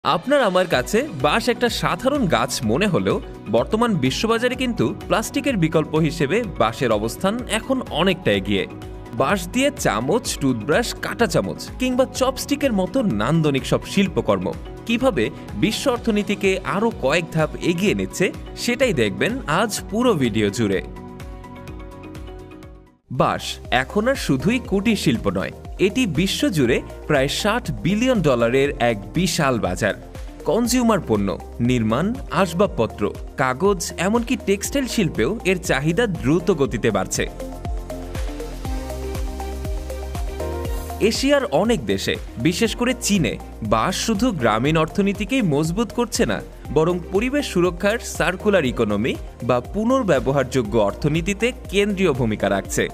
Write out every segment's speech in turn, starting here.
আপনার আমার কাছে বাঁশ একটা সাধারণ গাছ মনে হলেও বর্তমান বিশ্ববাজারে কিন্তু প্লাস্টিকের বিকল্প হিসেবে বাঁশের অবস্থান এখন অনেকটা এগিয়ে। বাঁশ দিয়ে চামচ, টুথব্রাশ, কাঁটা চামচ কিংবা চপস্টিকের মতো নান্দনিক সব শিল্পকর্ম কিভাবে বিশ্ব অর্থনীতিকে আরও কয়েক ধাপ এগিয়ে নিচ্ছে সেটাই দেখবেন আজ পুরো ভিডিও জুড়ে। বাঁশ এখন আর শুধুই কুটির শিল্প নয়, এটি বিশ্বজুড়ে প্রায় $60 বিলিয়ন এক বিশাল বাজার। কনজিউমার পণ্য, নির্মাণ, আসবাবপত্র, কাগজ, এমনকি টেক্সটাইল শিল্পেও এর চাহিদা দ্রুত গতিতে বাড়ছে। এশিয়ার অনেক দেশে, বিশেষ করে চীনে, বাঁশ শুধু গ্রামীণ অর্থনীতিকেই মজবুত করছে না, বরং পরিবেশ সুরক্ষার সার্কুলার ইকোনমি বা পুনর্ব্যবহারযোগ্য অর্থনীতিতে কেন্দ্রীয় ভূমিকা রাখছে।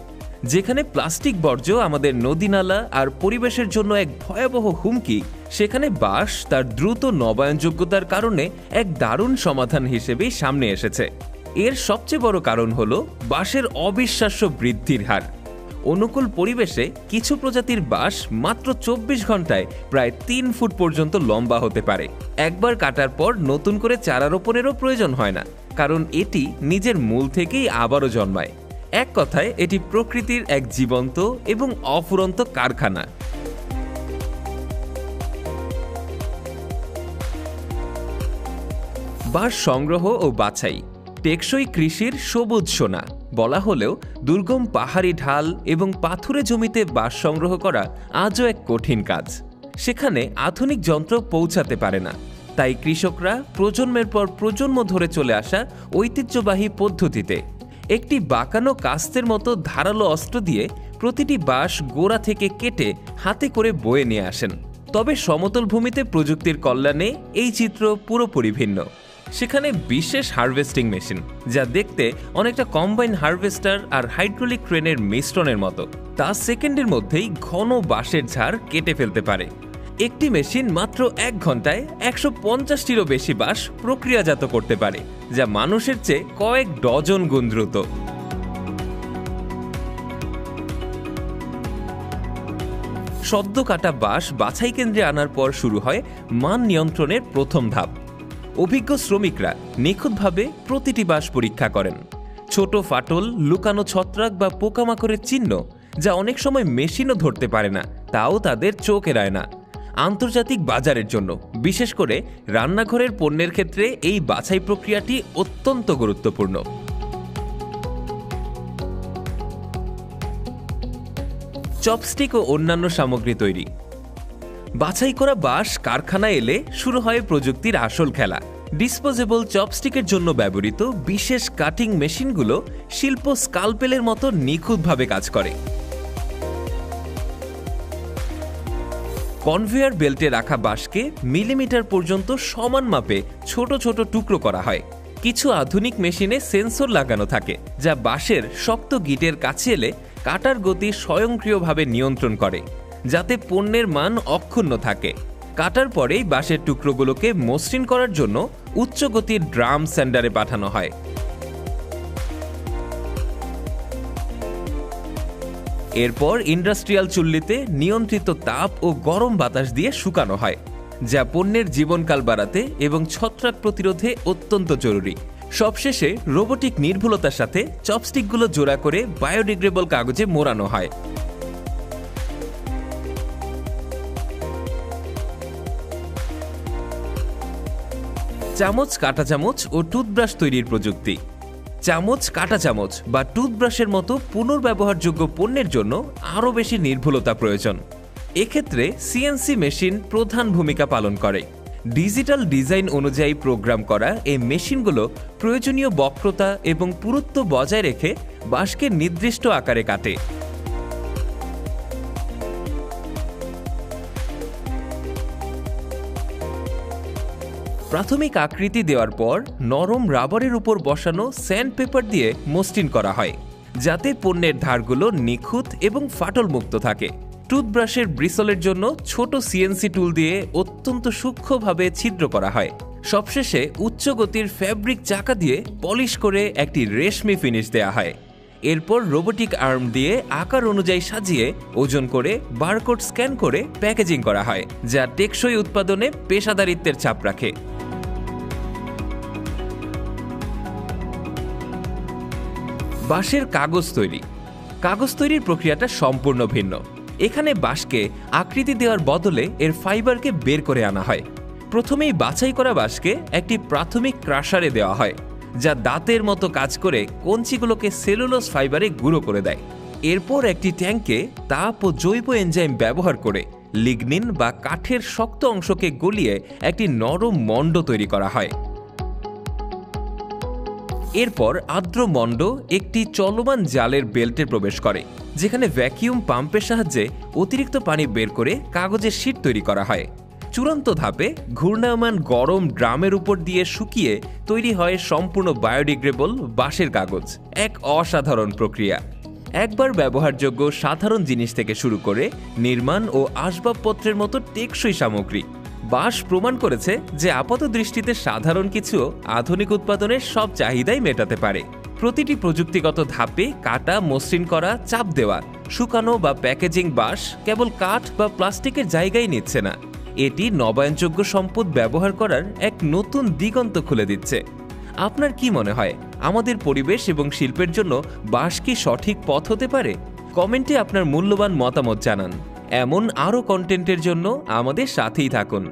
যেখানে প্লাস্টিক বর্জ্য আমাদের নদীনালা আর পরিবেশের জন্য এক ভয়াবহ হুমকি, সেখানে বাঁশ তার দ্রুত নবায়নযোগ্যতার কারণে এক দারুণ সমাধান হিসেবেই সামনে এসেছে। এর সবচেয়ে বড় কারণ হল বাঁশের অবিশ্বাস্য বৃদ্ধির হার। অনুকূল পরিবেশে কিছু প্রজাতির বাঁশ মাত্র 24 ঘন্টায় প্রায় 3 ফুট পর্যন্ত লম্বা হতে পারে। একবার কাটার পর নতুন করে চারা রোপণেরও প্রয়োজন হয় না, কারণ এটি নিজের মূল থেকেই আবারও জন্মায়। এক কথায় এটি প্রকৃতির এক জীবন্ত এবং অফুরন্ত কারখানা। বাঁশ সংগ্রহ ও বাছাই টেকসই কৃষির সবুজ সোনা বলা হলেও দুর্গম পাহাড়ি ঢাল এবং পাথুরে জমিতে বাঁশ সংগ্রহ করা আজও এক কঠিন কাজ। সেখানে আধুনিক যন্ত্র পৌঁছাতে পারে না, তাই কৃষকরা প্রজন্মের পর প্রজন্ম ধরে চলে আসা ঐতিহ্যবাহী পদ্ধতিতে একটি বাঁকানো কাস্তের মতো ধারালো অস্ত্র দিয়ে প্রতিটি বাঁশ গোড়া থেকে কেটে হাতে করে বয়ে নিয়ে আসেন। তবে সমতল ভূমিতে প্রযুক্তির কল্যাণে এই চিত্র পুরোপুরি ভিন্ন। সেখানে বিশেষ হারভেস্টিং মেশিন, যা দেখতে অনেকটা কম্বাইন হারভেস্টার আর হাইড্রোলিক ক্রেনের মিশ্রণের মতো, তা সেকেন্ডের মধ্যেই ঘন বাঁশের ঝাড় কেটে ফেলতে পারে। একটি মেশিন মাত্র 1 ঘন্টায় 150টিরও বেশি বাঁশ প্রক্রিয়াজাত করতে পারে, যা মানুষের চেয়ে কয়েক ডজন গুণ দ্রুত। সদ্য কাটা বাঁশ বাছাই কেন্দ্রে আনার পর শুরু হয় মান নিয়ন্ত্রণের প্রথম ধাপ। অভিজ্ঞ শ্রমিকরা নিখুঁতভাবে প্রতিটি বাঁশ পরীক্ষা করেন। ছোট ফাটল, লুকানো ছত্রাক বা পোকামাকড়ের চিহ্ন, যা অনেক সময় মেশিনও ধরতে পারে না, তাও তাদের চোখ এড়ায় না। আন্তর্জাতিক বাজারের জন্য, বিশেষ করে রান্নাঘরের পণ্যের ক্ষেত্রে এই বাছাই প্রক্রিয়াটি অত্যন্ত গুরুত্বপূর্ণ। চপস্টিক ও অন্যান্য সামগ্রী তৈরি। বাছাই করা বাঁশ কারখানায় এলে শুরু হয় প্রযুক্তির আসল খেলা। ডিসপোজেবল চপস্টিকের জন্য ব্যবহৃত বিশেষ কাটিং মেশিনগুলো শিল্প স্কালপেলের মতো নিখুঁতভাবে কাজ করে। কনভেয়ার বেল্টে রাখা বাঁশকে মিলিমিটার পর্যন্ত সমান মাপে ছোট ছোট টুকরো করা হয়। কিছু আধুনিক মেশিনে সেন্সর লাগানো থাকে, যা বাঁশের শক্ত গিটের কাছে এলে কাটার গতি স্বয়ংক্রিয়ভাবে নিয়ন্ত্রণ করে, যাতে পণ্যের মান অক্ষুণ্ণ থাকে। কাটার পরেই বাঁশের টুকরোগুলোকে মসৃণ করার জন্য উচ্চ গতির ড্রাম স্যান্ডারে পাঠানো হয়। এরপর ইন্ডাস্ট্রিয়াল চুল্লিতে নিয়ন্ত্রিত তাপ ও গরম বাতাস দিয়ে শুকানো হয়, যা পণ্যের জীবনকাল বাড়াতে এবং ছত্রাক প্রতিরোধে অত্যন্ত জরুরি। সবশেষে রোবোটিক নির্ভুলতার সাথে চপস্টিকগুলো জোড়া করে বায়োডিগ্রেডেবল কাগজে মোড়ানো হয়। চামচ, কাঁটা চামচ ও টুথব্রাশ তৈরির প্রযুক্তি। চামচ, কাঁটা চামচ বা টুথব্রাশের মতো পুনর্ব্যবহারযোগ্য পণ্যের জন্য আরও বেশি নির্ভুলতা প্রয়োজন। এক্ষেত্রে সিএনসি মেশিন প্রধান ভূমিকা পালন করে। ডিজিটাল ডিজাইন অনুযায়ী প্রোগ্রাম করা এই মেশিনগুলো প্রয়োজনীয় বক্রতা এবং পুরুত্ব বজায় রেখে বাঁশকে নির্দিষ্ট আকারে কাটে। প্রাথমিক আকৃতি দেওয়ার পর নরম রাবারের উপর বসানো স্যান্ডপেপার দিয়ে মসৃণ করা হয়, যাতে পণ্যের ধারগুলো নিখুঁত এবং ফাটলমুক্ত থাকে। টুথব্রাশের ব্রিসলের জন্য ছোট সিএনসি টুল দিয়ে অত্যন্ত সূক্ষ্মভাবে ছিদ্র করা হয়। সবশেষে উচ্চ গতির ফ্যাব্রিক চাকা দিয়ে পলিশ করে একটি রেশমি ফিনিশ দেওয়া হয়। এরপর রোবোটিক আর্ম দিয়ে আকার অনুযায়ী সাজিয়ে ওজন করে বারকোড স্ক্যান করে প্যাকেজিং করা হয়, যা টেকসই উৎপাদনে পেশাদারিত্বের ছাপ রাখে। বাঁশের কাগজ তৈরি। কাগজ তৈরির প্রক্রিয়াটা সম্পূর্ণ ভিন্ন। এখানে বাঁশকে আকৃতি দেওয়ার বদলে এর ফাইবারকে বের করে আনা হয়। প্রথমেই বাছাই করা বাঁশকে একটি প্রাথমিক ক্রাশারে দেওয়া হয়, যা দাঁতের মতো কাজ করে কঞ্চিগুলোকে সেলুলোজ ফাইবারে গুঁড়ো করে দেয়। এরপর একটি ট্যাঙ্কে তাপ ও জৈব এনজাইম ব্যবহার করে লিগনিন বা কাঠের শক্ত অংশকে গলিয়ে একটি নরম মণ্ড তৈরি করা হয়। এরপর আর্দ্র মণ্ড একটি চলমান জালের বেল্টে প্রবেশ করে, যেখানে ভ্যাকিউম পাম্পের সাহায্যে অতিরিক্ত পানি বের করে কাগজের শীট তৈরি করা হয়। চূড়ান্ত ধাপে ঘূর্ণায়মান গরম ড্রামের উপর দিয়ে শুকিয়ে তৈরি হয় সম্পূর্ণ বায়োডিগ্রেডেবল বাঁশের কাগজ। এক অসাধারণ প্রক্রিয়া। একবার ব্যবহারযোগ্য সাধারণ জিনিস থেকে শুরু করে নির্মাণ ও আসবাবপত্রের মতো টেকসই সামগ্রী, বাঁশ প্রমাণ করেছে যে আপাত দৃষ্টিতে সাধারণ কিছু আধুনিক উৎপাদনের সব চাহিদাই মেটাতে পারে। প্রতিটি প্রযুক্তিগত ধাপে কাটা, মসৃণ করা, চাপ দেওয়া, শুকানো বা প্যাকেজিং বাঁশ কেবল কাঠ বা প্লাস্টিকের জায়গায় নিচ্ছে না, এটি নবায়নযোগ্য সম্পদ ব্যবহার করার এক নতুন দিগন্ত খুলে দিচ্ছে। আপনার কি মনে হয়, আমাদের পরিবেশ এবং শিল্পের জন্য বাঁশ কি সঠিক পথ হতে পারে? কমেন্টে আপনার মূল্যবান মতামত জানান। এমন আরও কন্টেন্টের জন্য আমাদের সাথেই থাকুন।